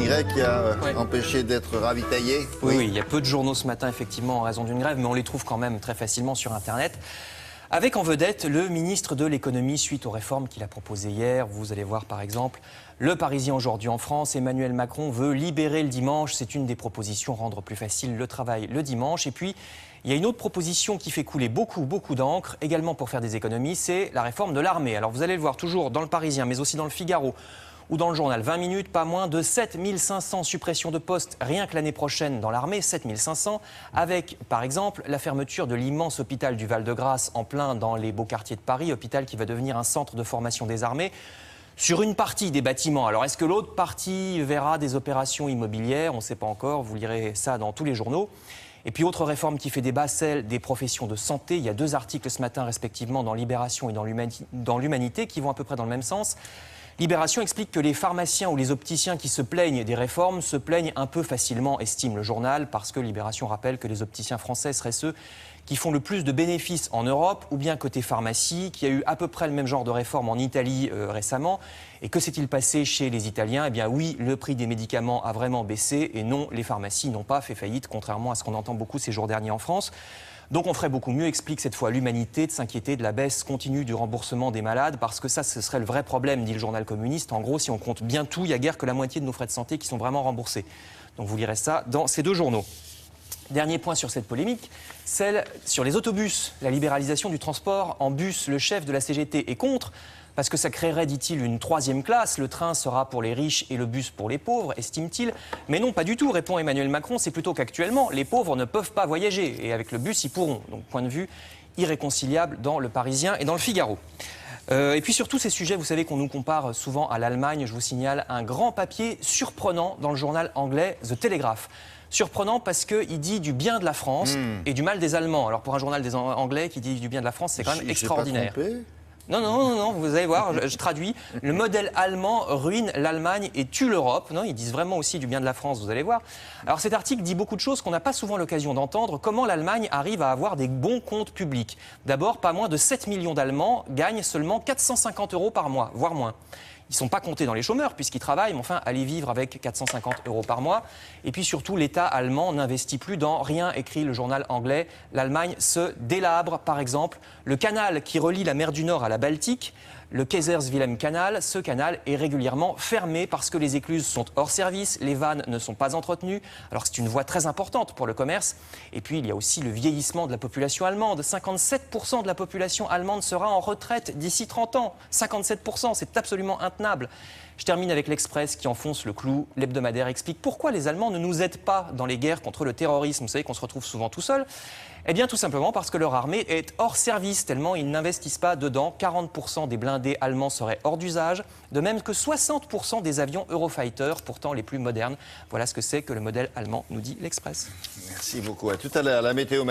grève qui a Ouais. empêché d'être ravitaillé. Oui, il y a peu de journaux ce matin, effectivement, en raison d'une grève, mais on les trouve quand même très facilement sur Internet. Avec en vedette le ministre de l'économie suite aux réformes qu'il a proposées hier. Vous allez voir par exemple le Parisien aujourd'hui en France. Emmanuel Macron veut libérer le dimanche. C'est une des propositions, rendre plus facile le travail le dimanche. Et puis, il y a une autre proposition qui fait couler beaucoup d'encre, également pour faire des économies, c'est la réforme de l'armée. Alors vous allez le voir toujours dans le Parisien, mais aussi dans le Figaro ou dans le journal 20 minutes, pas moins de 7500 suppressions de postes rien que l'année prochaine dans l'armée, 7500, avec par exemple la fermeture de l'immense hôpital du Val-de-Grâce en plein dans les beaux quartiers de Paris, hôpital qui va devenir un centre de formation des armées. Sur une partie des bâtiments, alors est-ce que l'autre partie verra des opérations immobilières? On ne sait pas encore, vous lirez ça dans tous les journaux. Et puis autre réforme qui fait débat, celle des professions de santé. Il y a 2 articles ce matin respectivement dans Libération et dans l'Humanité qui vont à peu près dans le même sens. Libération explique que les pharmaciens ou les opticiens qui se plaignent des réformes se plaignent un peu facilement, estime le journal, parce que Libération rappelle que les opticiens français seraient ceux qui font le plus de bénéfices en Europe, ou bien côté pharmacie, qui a eu à peu près le même genre de réforme en Italie récemment. Et que s'est-il passé chez les Italiens? Eh bien oui, le prix des médicaments a vraiment baissé, et non, les pharmacies n'ont pas fait faillite, contrairement à ce qu'on entend beaucoup ces jours derniers en France. Donc on ferait beaucoup mieux, explique cette fois l'Humanité, de s'inquiéter de la baisse continue du remboursement des malades, parce que ça, ce serait le vrai problème, dit le journal communiste. En gros, si on compte bien tout, il n'y a guère que la moitié de nos frais de santé qui sont vraiment remboursés. Donc vous lirez ça dans ces 2 journaux. Dernier point sur cette polémique, celle sur les autobus. La libéralisation du transport en bus, le chef de la CGT est contre, parce que ça créerait, dit-il, une 3e classe. Le train sera pour les riches et le bus pour les pauvres, estime-t-il. Mais non, pas du tout, répond Emmanuel Macron. C'est plutôt qu'actuellement, les pauvres ne peuvent pas voyager. Et avec le bus, ils pourront. Donc, point de vue irréconciliable dans Le Parisien et dans Le Figaro. Et puis surtout ces sujets, vous savez qu'on nous compare souvent à l'Allemagne. Je vous signale un grand papier surprenant dans le journal anglais The Telegraph. Surprenant parce qu'il dit du bien de la France et du mal des Allemands. Alors pour un journal des Anglais qui dit du bien de la France, c'est quand même extraordinaire. Pas trompé. Non, vous allez voir, je traduis. Le modèle allemand ruine l'Allemagne et tue l'Europe. Non, ils disent vraiment aussi du bien de la France, vous allez voir. Alors cet article dit beaucoup de choses qu'on n'a pas souvent l'occasion d'entendre. Comment l'Allemagne arrive à avoir des bons comptes publics? D'abord, pas moins de 7 millions d'Allemands gagnent seulement 450 € par mois, voire moins. Ils ne sont pas comptés dans les chômeurs puisqu'ils travaillent, mais enfin, aller vivre avec 450 € par mois. Et puis surtout, l'État allemand n'investit plus dans rien, écrit le journal anglais. L'Allemagne se délabre, par exemple. Le canal qui relie la mer du Nord à la Baltique, le Kaiserwilhelm-Canal, ce canal est régulièrement fermé parce que les écluses sont hors service, les vannes ne sont pas entretenues. Alors c'est une voie très importante pour le commerce. Et puis il y a aussi le vieillissement de la population allemande. 57% de la population allemande sera en retraite d'ici 30 ans. 57%, c'est absolument intenable. Je termine avec l'Express qui enfonce le clou. L'hebdomadaire explique pourquoi les Allemands ne nous aident pas dans les guerres contre le terrorisme. Vous savez qu'on se retrouve souvent tout seul. Eh bien, tout simplement parce que leur armée est hors service, tellement ils n'investissent pas dedans. 40% des blindés allemands seraient hors d'usage, de même que 60% des avions Eurofighter, pourtant les plus modernes. Voilà ce que c'est que le modèle allemand, nous dit l'Express. Merci beaucoup. À tout à l'heure. La météo.